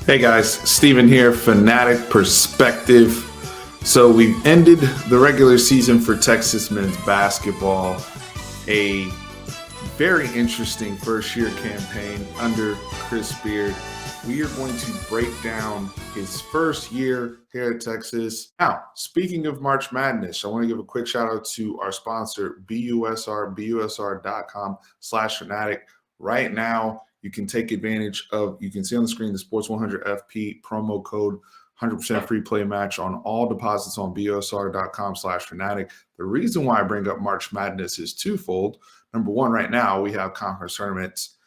Hey guys, Steven here, Fanatic Perspective. So we've ended the regular season for Texas men's basketball. A very interesting first year campaign under Chris Beard. We are going to break down his first year here at Texas. Now, speaking of March Madness, I want to give a quick shout out to our sponsor, busr.com/fanatic. Right now, you can take advantage of, you can see on the screen the Sports 100 FP promo code, 100% free play match on all deposits on busr.com/fanatic. The reason why I bring up March Madness is twofold. Number one, right now we have conference tournaments,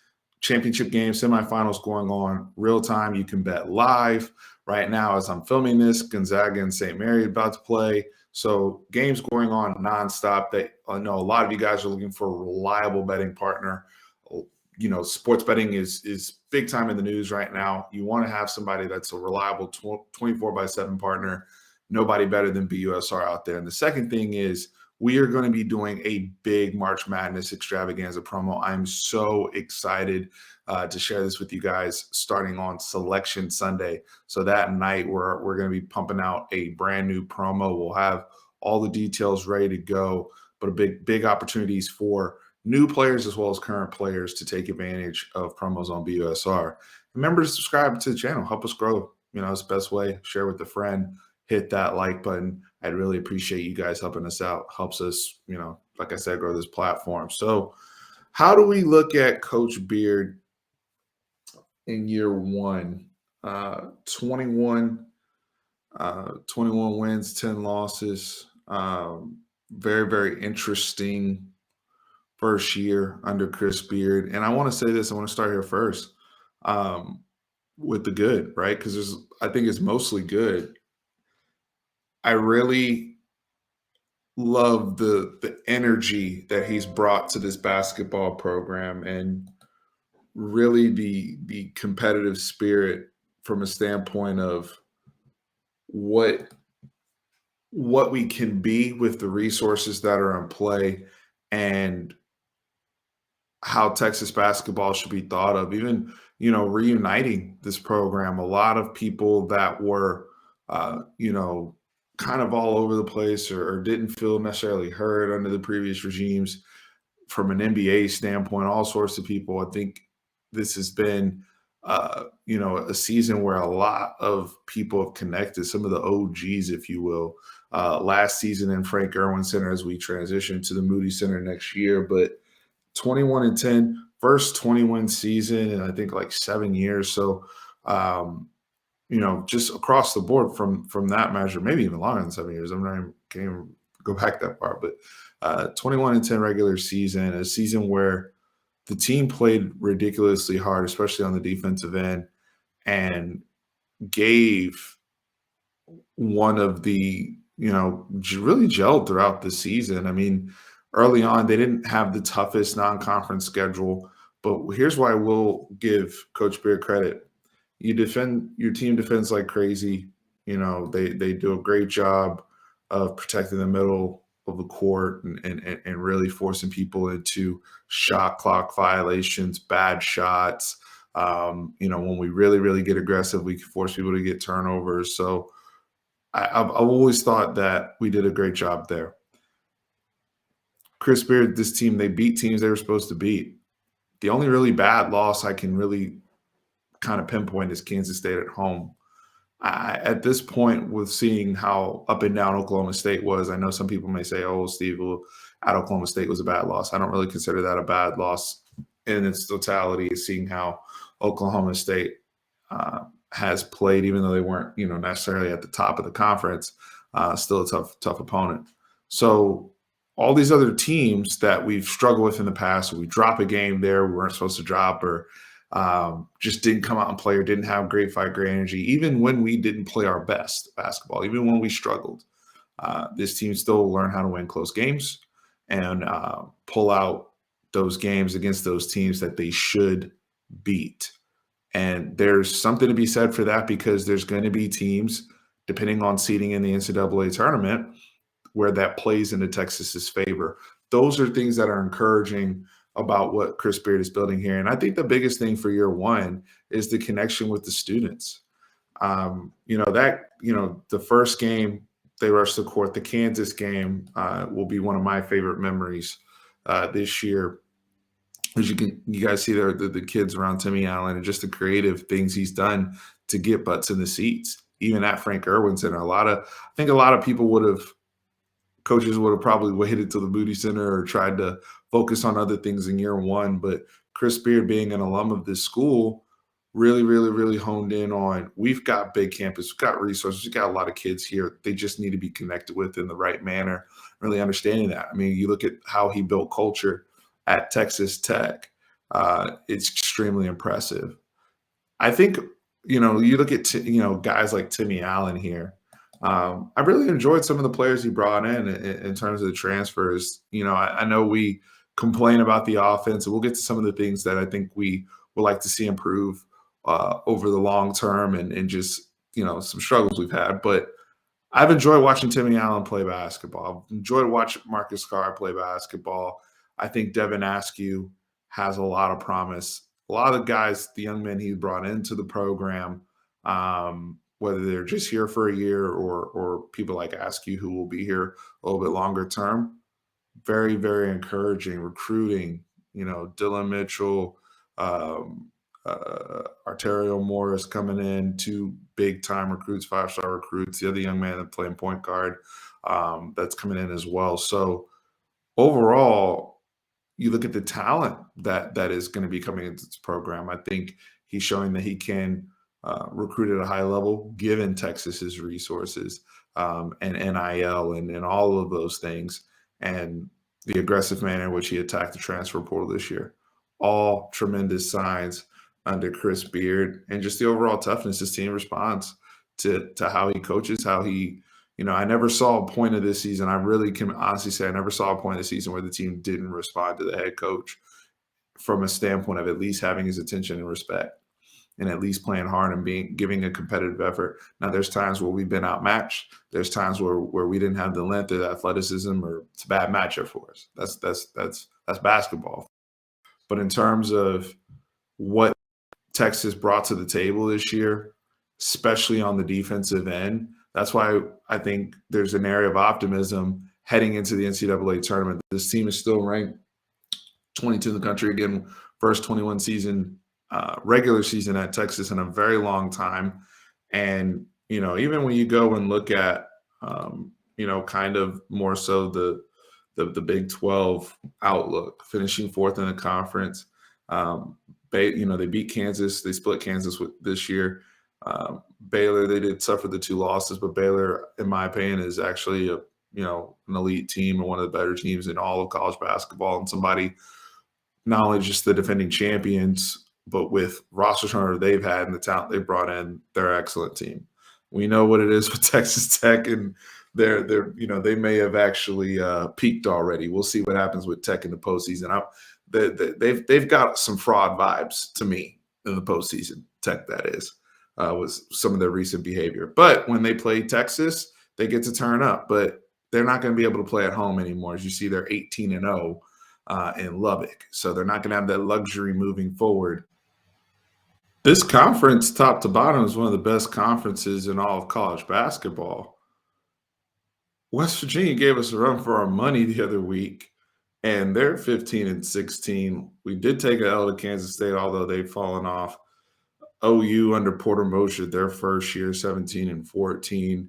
championship games, semifinals going on real time. You can bet live right now as I'm filming this. Gonzaga and St. Mary about to play. So games going on nonstop. That I know a lot of you guys are looking for a reliable betting partner. You know, sports betting is big time in the news right now. You want to have somebody that's a reliable 24/7 partner. Nobody better than BUSR out there. And the second thing is we are going to be doing a big March Madness extravaganza promo. I'm so excited to share this with you guys starting on Selection Sunday. So that night we're going to be pumping out a brand new promo. We'll have all the details ready to go, but big opportunities for new players as well as current players to take advantage of promos on BUSR. Remember to subscribe to the channel, help us grow. You know, it's the best way. Share with a friend, hit that like button. I'd really appreciate you guys helping us out. Helps us, you know, like I said, grow this platform. So how do we look at Coach Beard in year one? 21 wins, 10 losses. Very, very interesting first year under Chris Beard. And I want to say this, I want to start here first with the good, right? Because I think it's mostly good. I really love the energy that he's brought to this basketball program and really the competitive spirit from a standpoint of what we can be with the resources that are in play and how Texas basketball should be thought of. Even, you know, reuniting this program, a lot of people that were, you know, kind of all over the place or didn't feel necessarily heard under the previous regimes from an NBA standpoint, all sorts of people. I think this has been, you know, a season where a lot of people have connected, some of the OGs, if you will, last season in Frank Irwin Center as we transition to the Moody Center next year. But 21-10, first 21 season in I think like 7 years. So, you know, just across the board from that measure, maybe even longer than 7 years. I'm not even, can't even go back that far, but 21-10 regular season, a season where the team played ridiculously hard, especially on the defensive end, and gave one of the, you know, really gelled throughout the season. I mean, early on, they didn't have the toughest non-conference schedule, but here's why we'll give Coach Beard credit. Your team defends like crazy. You know, they do a great job of protecting the middle of the court and really forcing people into shot clock violations, bad shots. You know, when we really get aggressive, we can force people to get turnovers. So I've always thought that we did a great job there. Chris Beard, this team, they beat teams they were supposed to beat. The only really bad loss I can really kind of pinpoint is Kansas State at home. At this point, with seeing how up and down Oklahoma State was, I know some people may say, oh, Steve, well, at Oklahoma State was a bad loss. I don't really consider that a bad loss in its totality, seeing how Oklahoma State has played, even though they weren't, you know, necessarily at the top of the conference, still a tough opponent. So all these other teams that we've struggled with in the past, we drop a game there we weren't supposed to drop, or just didn't come out and play, or didn't have great fight, great energy, even when we didn't play our best basketball, even when we struggled. This team still learned how to win close games and pull out those games against those teams that they should beat. And there's something to be said for that, because there's going to be teams, depending on seeding in the NCAA tournament, where that plays into Texas's favor. Those are things that are encouraging about what Chris Beard is building here. And I think the biggest thing for year one is the connection with the students. The first game they rushed the court, the Kansas game, will be one of my favorite memories this year. As you guys see there, the kids around Timmy Allen and just the creative things he's done to get butts in the seats, even at Frank Irwin Center. I think a lot of people coaches would have probably waited till the Moody Center or tried to focus on other things in year one. But Chris Beard, being an alum of this school, really, really, really honed in on we've got big campus, we've got resources, we've got a lot of kids here. They just need to be connected with in the right manner, really understanding that. I mean, you look at how he built culture at Texas Tech, it's extremely impressive. I think, you look at guys like Timmy Allen here. I really enjoyed some of the players he brought in terms of the transfers. I know we complain about the offense, and we'll get to some of the things that I think we would like to see improve over the long term, and just some struggles we've had. But I've enjoyed watching Timmy Allen play basketball. I've enjoyed watching Marcus Carr play basketball. I think Devin Askew has a lot of promise. A lot of the guys, the young men he brought into the program, whether they're just here for a year or people like Askew who will be here a little bit longer term, very, very encouraging recruiting. Dylan Mitchell, Arterio Morris coming in, two big time recruits, 5-star recruits. The other young man that playing point guard, that's coming in as well. So overall, you look at the talent that is going to be coming into this program. I think he's showing that he can recruit at a high level, given Texas's resources, and NIL and all of those things, and the aggressive manner in which he attacked the transfer portal this year. All tremendous signs under Chris Beard, and just the overall toughness his team responds to how he coaches, how he. I never saw a point of this season. I really can honestly say I never saw a point of the season where the team didn't respond to the head coach from a standpoint of at least having his attention and respect, and at least playing hard and giving a competitive effort. Now, there's times where we've been outmatched. There's times where we didn't have the length or the athleticism, or it's a bad matchup for us. That's basketball. But in terms of what Texas brought to the table this year, especially on the defensive end, that's why I think there's an area of optimism heading into the NCAA tournament. This team is still ranked 22 in the country. Again, first 21 season, regular season at Texas in a very long time. And, even when you go and look at, kind of more so the Big 12 outlook, finishing fourth in the conference. They beat Kansas. They split Kansas this year. Baylor, they did suffer the 2 losses, but Baylor, in my opinion, is actually an elite team and one of the better teams in all of college basketball. And somebody, not only just the defending champions, but with roster turnover they've had and the talent they brought in, they're an excellent team. We know what it is with Texas Tech, and they may have actually peaked already. We'll see what happens with Tech in the postseason. They've got some fraud vibes to me in the postseason. Tech, that is. Was some of their recent behavior. But when they play Texas, they get to turn up. But they're not going to be able to play at home anymore. As you see, they're 18-0 in Lubbock. So they're not going to have that luxury moving forward. This conference, top to bottom, is one of the best conferences in all of college basketball. West Virginia gave us a run for our money the other week, and they're 15-16. We did take an L to Kansas State, although they've fallen off. OU under Porter Mosher, their first year, 17-14,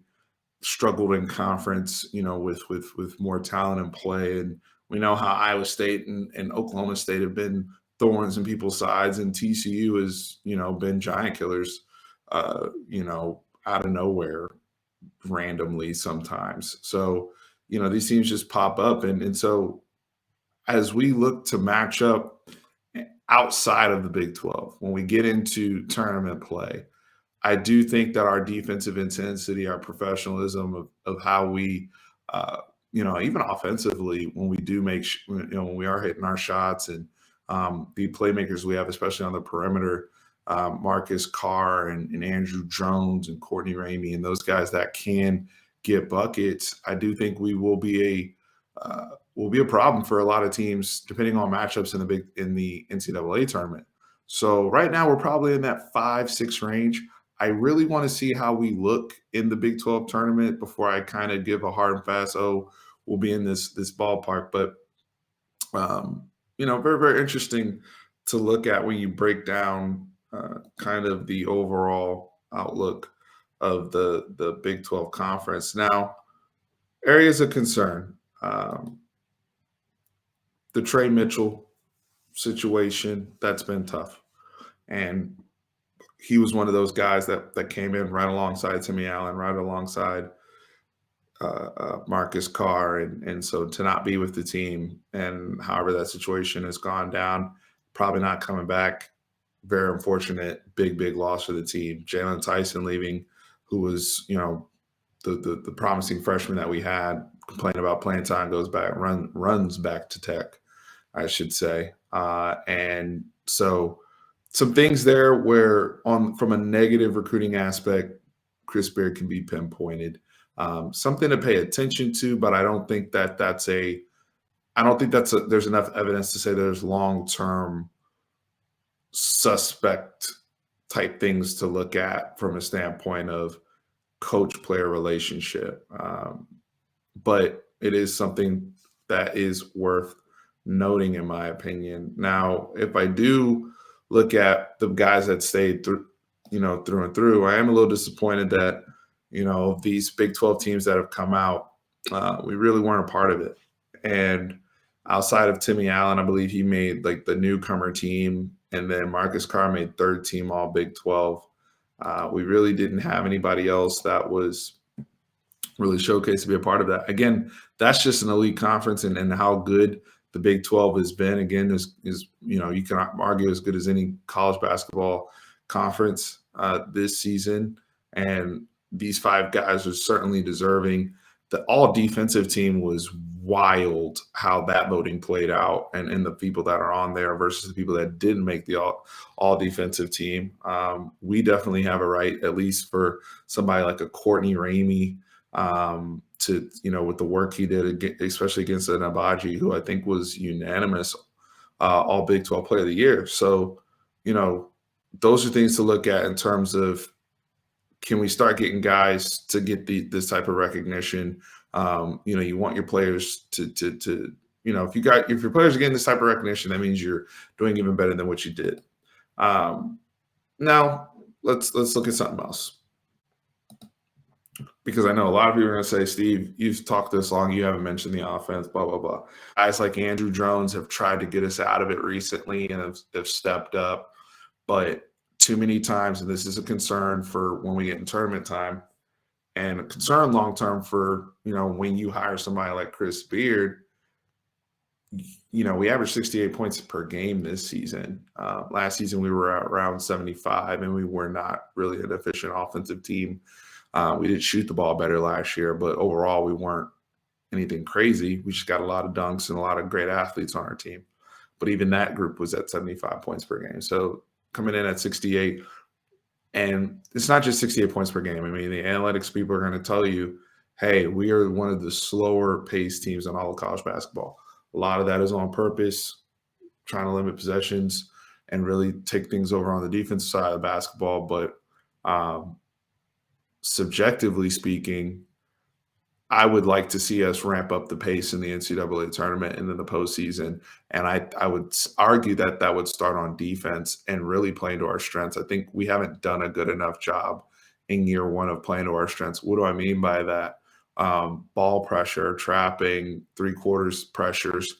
struggled in conference, with more talent in play. And we know how Iowa State and Oklahoma State have been thorns in people's sides, and TCU has, been giant killers, out of nowhere randomly sometimes. So, these teams just pop up. And so as we look to match up outside of the Big 12, when we get into tournament play, I do think that our defensive intensity, our professionalism of how we, even offensively, when we do when we are hitting our shots, and the playmakers we have, especially on the perimeter, Marcus Carr and Andrew Jones and Courtney Ramey and those guys that can get buckets, I do think we will be a problem for a lot of teams depending on matchups in the NCAA tournament. So right now we're probably in that 5-6 range. I really want to see how we look in the Big 12 tournament before I kind of give a hard and fast, oh, we'll be in this ballpark. But very, very interesting to look at when you break down kind of the overall outlook of the Big 12 conference. Now, areas of concern. The Trey Mitchell situation, that's been tough. And he was one of those guys that came in right alongside Timmy Allen, right alongside Marcus Carr, and so to not be with the team and however that situation has gone down, probably not coming back. Very unfortunate, big loss for the team. Jalen Tyson leaving, who was the promising freshman that we had, complaining about playing time, runs back to Tech, I should say, and so some things there where on from a negative recruiting aspect, Chris Beard can be pinpointed. Something to pay attention to, but I don't think there's enough evidence to say there's long-term suspect type things to look at from a standpoint of coach-player relationship. But it is something that is worth noting, in my opinion. Now, if I do look at the guys that stayed through and through, I am a little disappointed that these Big 12 teams that have come out, we really weren't a part of it. And outside of Timmy Allen, I believe he made like the newcomer team, and then Marcus Carr made third team all Big 12. We really didn't have anybody else that was really showcased to be a part of that. Again, that's just an elite conference, and how good the Big 12 has been. Again, is you can argue as good as any college basketball conference this season. And these five guys are certainly deserving. The all defensive team was wild how that voting played out, and the people that are on there versus the people that didn't make the all defensive team. We definitely have a right, at least for somebody like a Courtney Ramey, to with the work he did, especially against an Abaji, who I think was unanimous all Big 12 Player of the Year. So those are things to look at in terms of, can we start getting guys to get this type of recognition? You want your players to if your players are getting this type of recognition, that means you're doing even better than what you did. Now let's look at something else, because I know a lot of people are going to say, Steve, you've talked this long, you haven't mentioned the offense, blah, blah, blah. Guys like Andrew Jones have tried to get us out of it recently and have stepped up, but too many times, and this is a concern for when we get in tournament time, and a concern long-term for, when you hire somebody like Chris Beard. We averaged 68 points per game this season. Last season, we were around 75, and we were not really an efficient offensive team. We did shoot the ball better last year, but overall, we weren't anything crazy. We just got a lot of dunks and a lot of great athletes on our team. But even that group was at 75 points per game. So coming in at 68, and it's not just 68 points per game. I mean, the analytics people are going to tell you, hey, we are one of the slower paced teams in all of college basketball. A lot of that is on purpose, trying to limit possessions and really take things over on the defensive side of basketball. But subjectively speaking, I would like to see us ramp up the pace in the NCAA tournament and then the postseason. And I would argue that would start on defense and really playing to our strengths. I think we haven't done a good enough job in year one of playing to our strengths. What do I mean by that? Ball pressure, trapping, three-quarters pressures.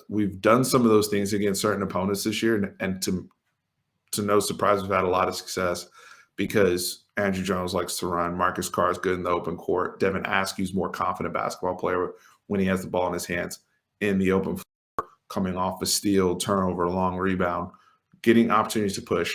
We've done some of those things against certain opponents this year, and to no surprise, we've had a lot of success because Andrew Jones likes to run. Marcus Carr is good in the open court. Devin Askew's more confident basketball player when he has the ball in his hands in the open floor, coming off a steal, turnover, long rebound, getting opportunities to push.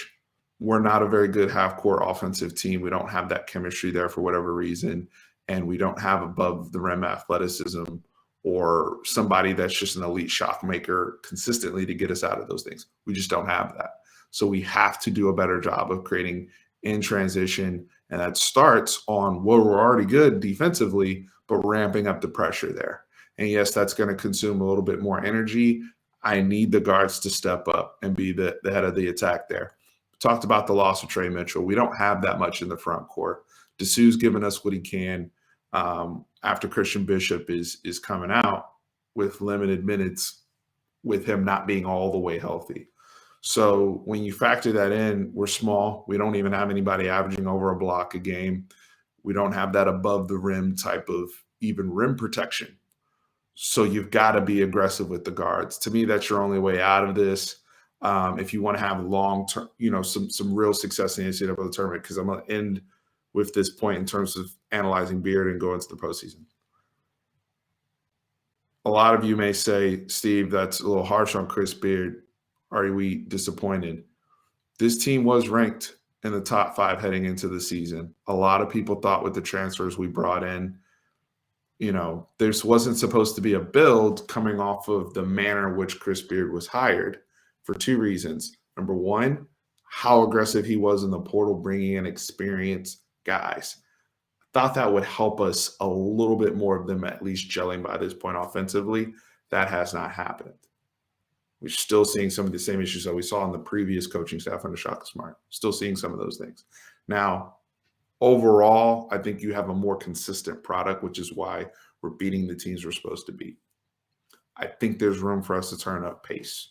We're not a very good half-court offensive team. We don't have that chemistry there for whatever reason, and we don't have above the rim athleticism or somebody that's just an elite shot maker consistently to get us out of those things. We just don't have that. So we have to do a better job of creating in transition, and that starts on where we're already good defensively, but ramping up the pressure there. And yes, that's going to consume a little bit more energy. I need the guards to step up and be the head of the attack there. Talked about the loss of Trey Mitchell. We don't have that much in the front court. Dessou's given us what he can after Christian Bishop is coming out with limited minutes with him not being all the way healthy. So when you factor that in, we're small. We don't even have anybody averaging over a block a game. We don't have that above the rim type of even rim protection. So you've got to be aggressive with the guards. To me, that's your only way out of this. If you want to have long term, some real success in the NCAA tournament, because I'm going to end with this point in terms of analyzing Beard and go into the postseason. A lot of you may say, Steve, that's a little harsh on Chris Beard. Are we disappointed? This team was ranked in the top 5 heading into the season. A lot of people thought with the transfers we brought in, this wasn't supposed to be a build coming off of the manner in which Chris Beard was hired for 2 reasons. Number one, how aggressive he was in the portal, bringing in experienced guys. Thought that would help us a little bit more of them at least gelling by this point offensively. That has not happened. We're still seeing some of the same issues that we saw in the previous coaching staff under Shaka Smart. Still seeing some of those things. Now, overall, I think you have a more consistent product, which is why we're beating the teams we're supposed to beat. I think there's room for us to turn up pace.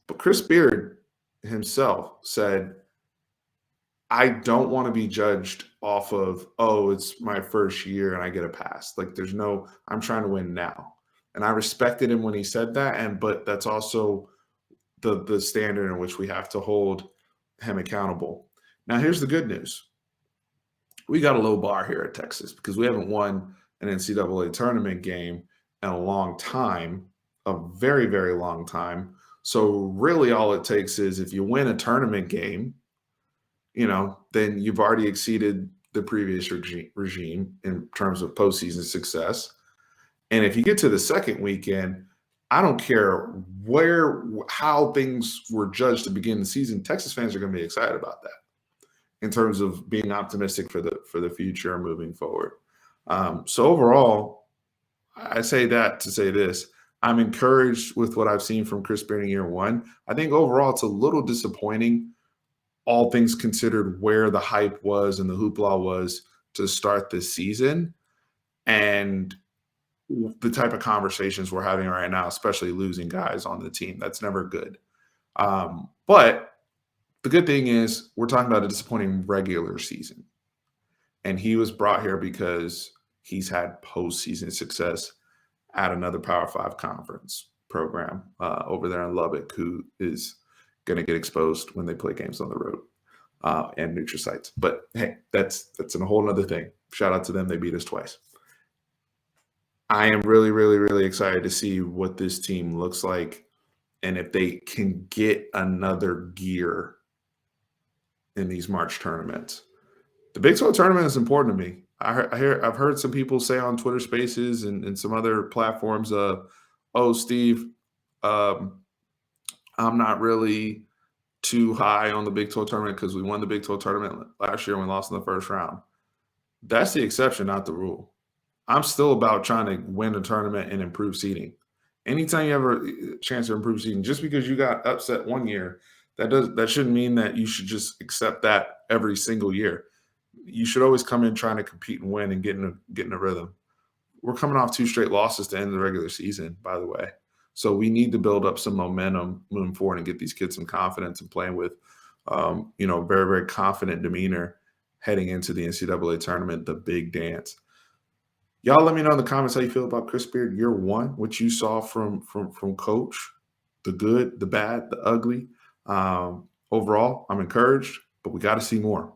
But Chris Beard himself said, I don't want to be judged off of, it's my first year and I get a pass. Like I'm trying to win now. And I respected him when he said that. But that's also the standard in which we have to hold him accountable. Now, here's the good news. We got a low bar here at Texas because we haven't won an NCAA tournament game in a long time, a very, very long time. So really all it takes is if you win a tournament game, then you've already exceeded the previous regime in terms of postseason success. And if you get to the second weekend, I don't care how things were judged to begin the season, Texas fans are going to be excited about that in terms of being optimistic for the future and moving forward. So overall, I say that to say this. I'm encouraged with what I've seen from Chris Beard in year 1. I think overall it's a little disappointing, all things considered, where the hype was and the hoopla was to start this season and the type of conversations we're having right now, especially losing guys on the team. That's never good. But the good thing is we're talking about a disappointing regular season. And he was brought here because he's had postseason success at another Power 5 conference program over there in Lubbock, who is going to get exposed when they play games on the road and neutral sites. But hey, that's a whole nother thing. Shout out to them. They beat us twice. I am really, really, really excited to see what this team looks like and if they can get another gear in these March tournaments. The Big 12 tournament is important to me. I've heard some people say on Twitter Spaces and some other platforms, Steve, I'm not really too high on the Big 12 tournament because we won the Big 12 tournament last year and we lost in the first round. That's the exception, not the rule. I'm still about trying to win a tournament and improve seeding. Anytime you have a chance to improve seeding, just because you got upset one year, that shouldn't mean that you should just accept that every single year. You should always come in trying to compete and win and get in a rhythm. We're coming off 2 straight losses to end the regular season, by the way. So we need to build up some momentum moving forward and get these kids some confidence and playing with, very, very confident demeanor heading into the NCAA tournament, the big dance. Y'all let me know in the comments how you feel about Chris Beard year 1, what you saw from Coach, the good, the bad, the ugly. Overall, I'm encouraged, but we got to see more.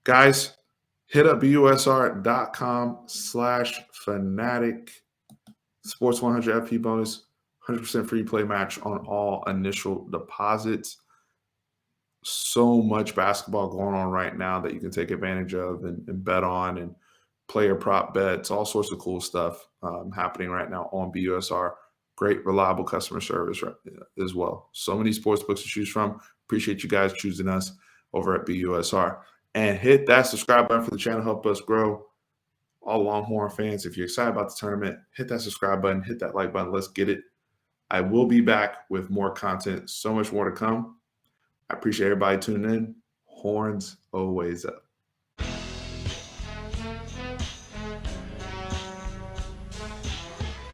Guys, hit up busr.com/fanatic. Sports 100 FP bonus, 100% free play match on all initial deposits. So much basketball going on right now that you can take advantage of and bet on, and player prop bets, all sorts of cool stuff happening right now on BUSR. Great, reliable customer service as well. So many sports books to choose from. Appreciate you guys choosing us over at BUSR. And hit that subscribe button for the channel. Help us grow. All Longhorn fans, if you're excited about the tournament, hit that subscribe button, hit that like button. Let's get it. I will be back with more content. So much more to come. I appreciate everybody tuning in. Horns always up.